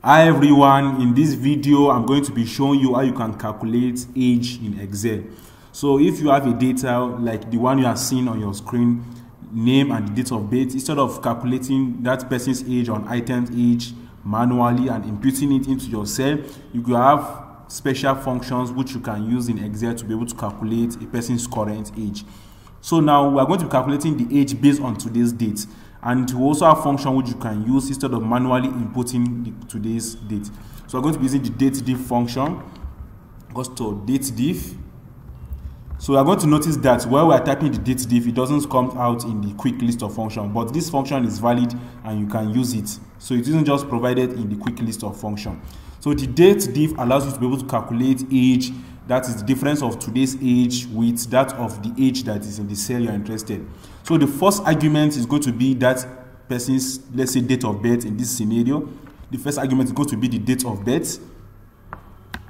Hi everyone, in this video I'm going to be showing you how you can calculate age in Excel. So if you have a data like the one you are seeing on your screen, name and the date of birth, instead of calculating that person's age on item's age manually and imputing it into your cell, you could have special functions which you can use in Excel to be able to calculate a person's current age. So now we are going to be calculating the age based on today's date, and we also have a function which you can use instead of manually inputting today's date. So we're going to be using the DATEDIF function. Goes to DATEDIF. So we are going to notice that while we are typing the DATEDIF, it doesn't come out in the quick list of function, but this function is valid and you can use it. So it isn't just provided in the quick list of function. So the DATEDIF allows you to be able to calculate age, that is the difference of today's age with that of the age that is in the cell you are interested. So the first argument is going to be that person's, let's say, date of birth in this scenario. The first argument is going to be the date of birth.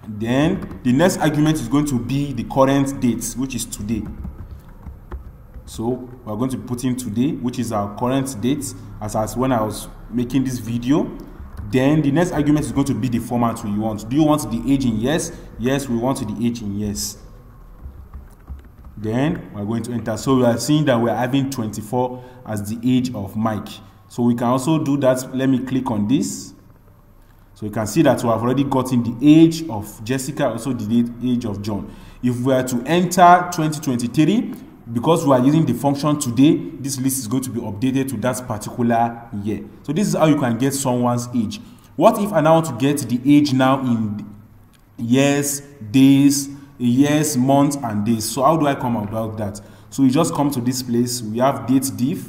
Then the next argument is going to be the current date, which is today. So we are going to put in today, which is our current date, as when I was making this video. Then the next argument is going to be the format we want. Do you want the age in years? Yes, we want the age in years. Then we're going to enter. So we are seeing that we're having 24 as the age of Mike. So we can also do that. Let me click on this. So you can see that we have already gotten the age of Jessica, also the age of John. If we are to enter 2023, because we are using the function today, this list is going to be updated to that particular year. So this is how you can get someone's age. What if I now want to get the age now in years, days, years, months, and days? So how do I come about that? So you just come to this place. We have DATEDIF.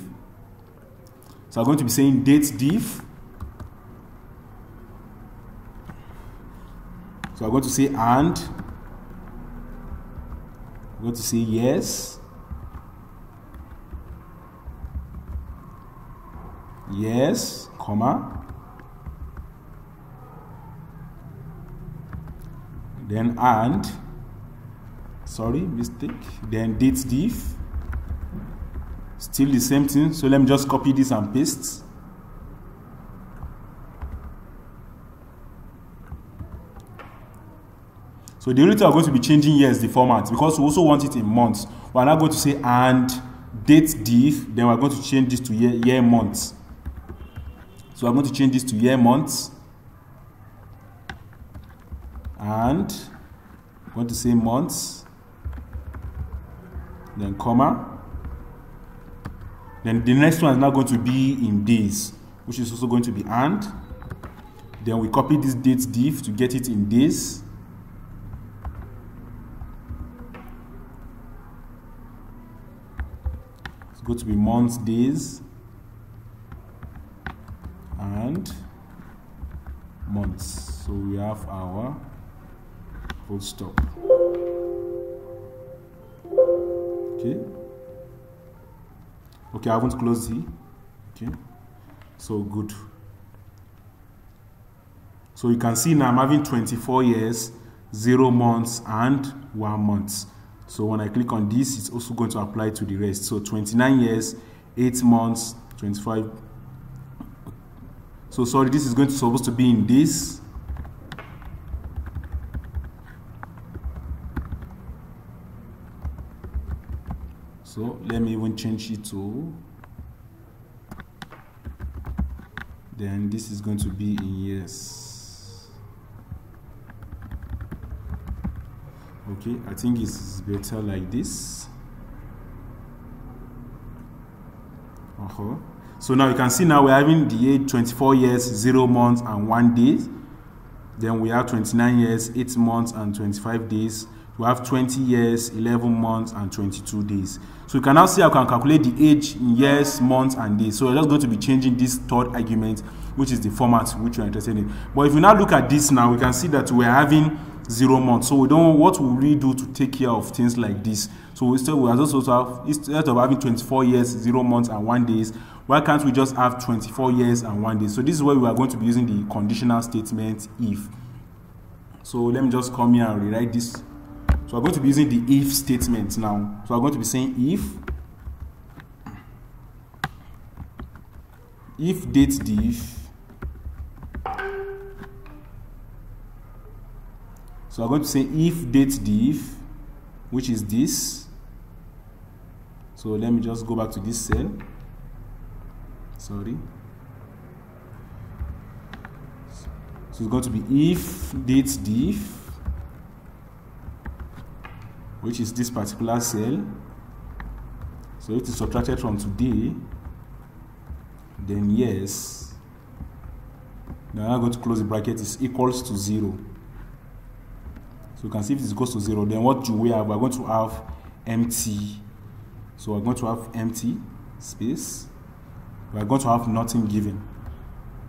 So I'm going to be saying DATEDIF. So I'm going to say and. I'm going to say yes. Yes, comma. Then and. Sorry, mistake. Then DATEDIF. Still the same thing. So let me just copy this and paste. So the only thing I'm going to be changing here is the format, because we also want it in months. We're now going to say and DATEDIF. Then we're going to change this to year months. So I'm going to change this to year months. And I'm going to say months. Then comma. Then the next one is now going to be in days, which is also going to be and. Then we copy this DATEDIF to get it in days. It's going to be months, days, and months. So we have our full stop. Okay, I haven't closed the. Okay, so good. So you can see now I'm having 24 years, 0 months, and 1 month. So when I click on this, it's also going to apply to the rest. So 29 years, 8 months, 25. So sorry, this is supposed to be in this. So let me even change it to. Then this is going to be in years. Okay, I think it's better like this. So now you can see now we're having the age 24 years, 0 months, and 1 day. Then we have 29 years, 8 months, and 25 days. We have 20 years, 11 months, and 22 days. So you can now see I can calculate the age in years, months, and days. So we're just going to be changing this third argument, which is the format which we're interested in. But if you now look at this now, we can see that we're having 0 months. So we don't know what we really do to take care of things like this. So instead of having 24 years, 0 months, and 1 day, why can't we just have 24 years and 1 day? So this is where we are going to be using the conditional statement if. So let me just come here and rewrite this. So I'm going to be using the if statement now. So I'm going to be saying if DATEDIF So I'm going to say if DATEDIF, which is this. So let me just go back to this cell. Sorry. So it's going to be if DATEDIF, which is this particular cell. So it is subtracted from today, then yes. Now I'm going to close the bracket, is equals to 0. So you can see if it goes to 0, then what do we have? We're going to have empty. So we're going to have empty space. We're going to have nothing given.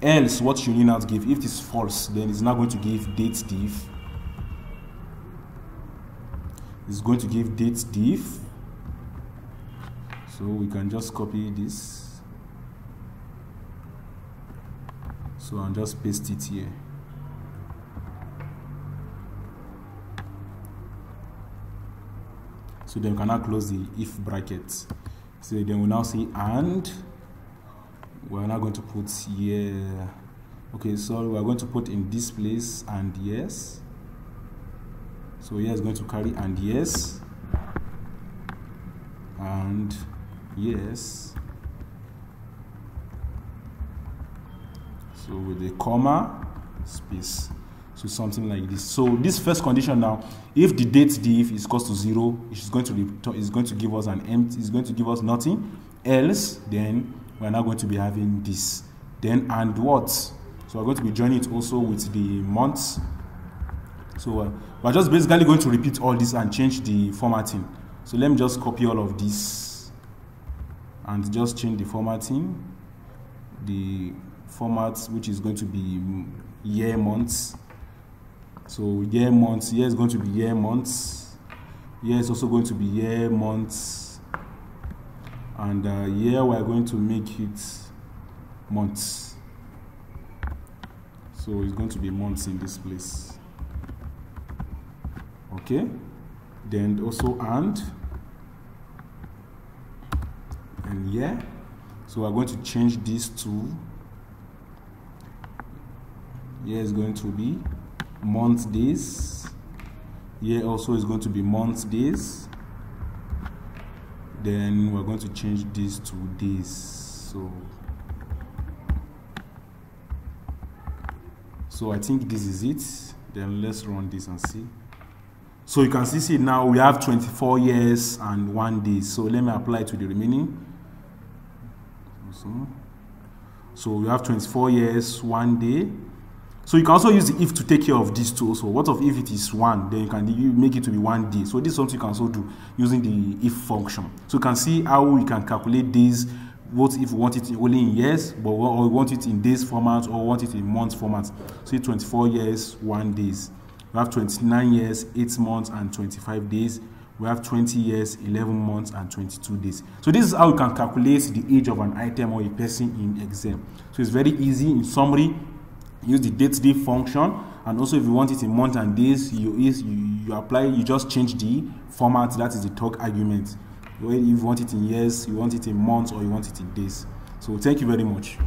Else, what you need now to give? If it is false, then it's not going to give DATEDIF. It's going to give DATEDIF. So we can just copy this. So I'll just paste it here. So then we can now close the if bracket. So then we now say and. We're now going to put here. Okay, so we're going to put in this place and yes. So here is going to carry and yes. And yes. So with a comma, space. So something like this. So this first condition now, if the DATEDIF is equals to 0, it's going to give us an empty, it's going to give us nothing. Else, then we're now going to be having this. Then and what? So we're going to be joining it also with the months. So we're just basically going to repeat all this and change the formatting. So let me just copy all of this and just change the formatting. The format, which is going to be year months. So year months, here is going to be year months. Here is also going to be year months. And here we are going to make it months. So it's going to be months in this place. Okay. Then also and yeah. So we're going to change this to, here is going to be month days. Here also is going to be month days. Then we're going to change this to days. So I think this is it. Then let's run this and see. So you can see now we have 24 years and 1 day. So let me apply to the remaining. So we have 24 years, 1 day. So you can also use the if to take care of these two. So what of if it is 1? Then you make it to be 1 day. So this is something you can also do using the if function. So you can see how we can calculate days. What if we want it only in years, but or we want it in days format, or want it in months format. So 24 years, 1 days. We have 29 years, 8 months, and 25 days. We have 20 years, 11 months, and 22 days. So this is how we can calculate the age of an item or a person in Excel. So it's very easy. In summary, use the DATEDIF function, and also if you want it in months and days, you just change the format, that is the talk argument. If you want it in years, you want it in months, or you want it in days. So thank you very much.